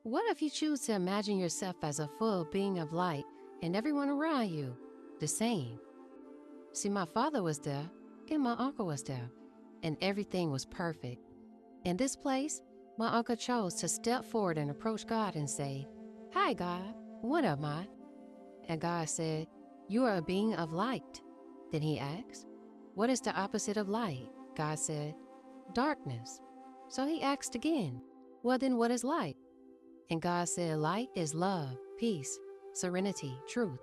What if you choose to imagine yourself as a full being of light and everyone around you the same? See, my father was there and my uncle was there, and everything was perfect. In this place, my uncle chose to step forward and approach God and say, "Hi, God, what am I?" And God said, "You are a being of light." Then he asked, "What is the opposite of light?" God said, "Darkness." So he asked again, "Well, then what is light?" And God said, "Light is love, peace, serenity, truth.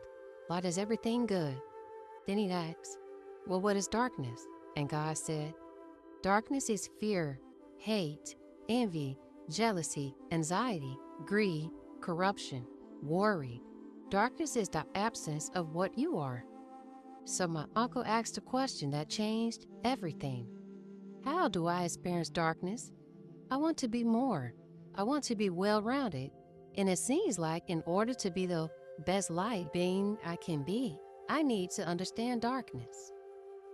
Light is everything good." Then he asked, "Well, what is darkness?" And God said, "Darkness is fear, hate, envy, jealousy, anxiety, greed, corruption, worry. Darkness is the absence of what you are." So my uncle asked a question that changed everything. How do I experience darkness? I want to be more. I want to be well-rounded. And it seems like in order to be the best light being I can be, I need to understand darkness.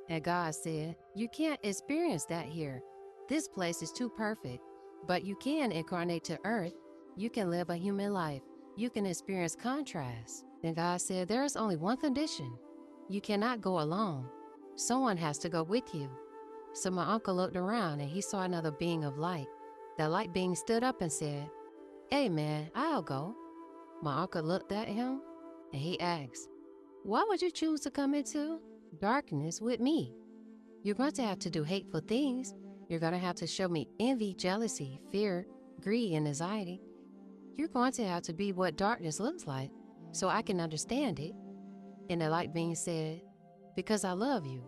And God said, "You can't experience that here. This place is too perfect. But you can incarnate to earth. You can live a human life. You can experience contrast." Then God said, "There is only one condition. You cannot go alone. Someone has to go with you." So my uncle looked around and he saw another being of light. The light being stood up and said, "Hey man, I'll go." My uncle looked at him and he asked, "Why would you choose to come into darkness with me? You're going to have to do hateful things. You're going to have to show me envy, jealousy, fear, greed, and anxiety. You're going to have to be what darkness looks like so I can understand it." And the light being said, "Because I love you.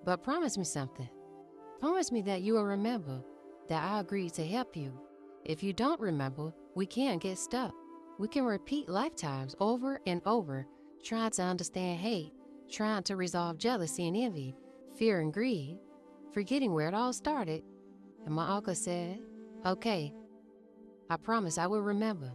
But promise me something. Promise me that you will remember that I agreed to help you. If you don't remember, we can't get stuck. We can repeat lifetimes over and over, trying to understand hate, trying to resolve jealousy and envy, fear and greed, forgetting where it all started." And my uncle said, "Okay, I promise I will remember."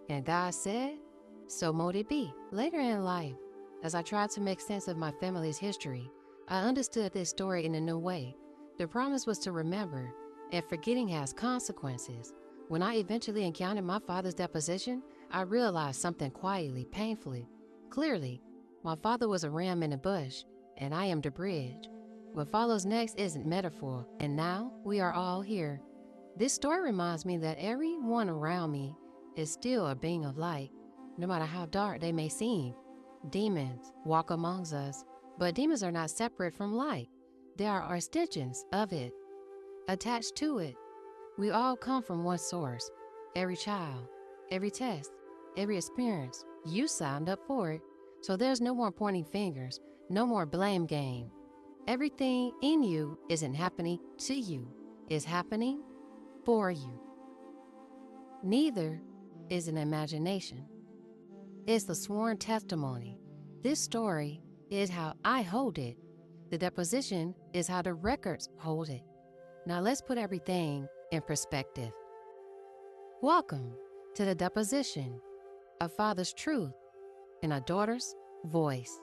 And God said, "So mote it be." Later in life, as I tried to make sense of my family's history, I understood this story in a new way. The promise was to remember, and forgetting has consequences. When I eventually encountered my father's deposition, I realized something quietly, painfully. Clearly, my father was a ram in the bush, and I am the bridge. What follows next isn't metaphor, and now we are all here. This story reminds me that everyone around me is still a being of light, no matter how dark they may seem. Demons walk amongst us, but demons are not separate from light. They are extensions of it, attached to it. We all come from one source. Every child, every test, every experience, you signed up for it. So there's no more pointing fingers, no more blame game. Everything in you isn't happening to you, it's happening for you. Neither is an imagination. It's the sworn testimony. This story is how I hold it. The deposition is how the records hold it. Now let's put everything in perspective. Welcome to the deposition, a father's truth in a daughter's voice.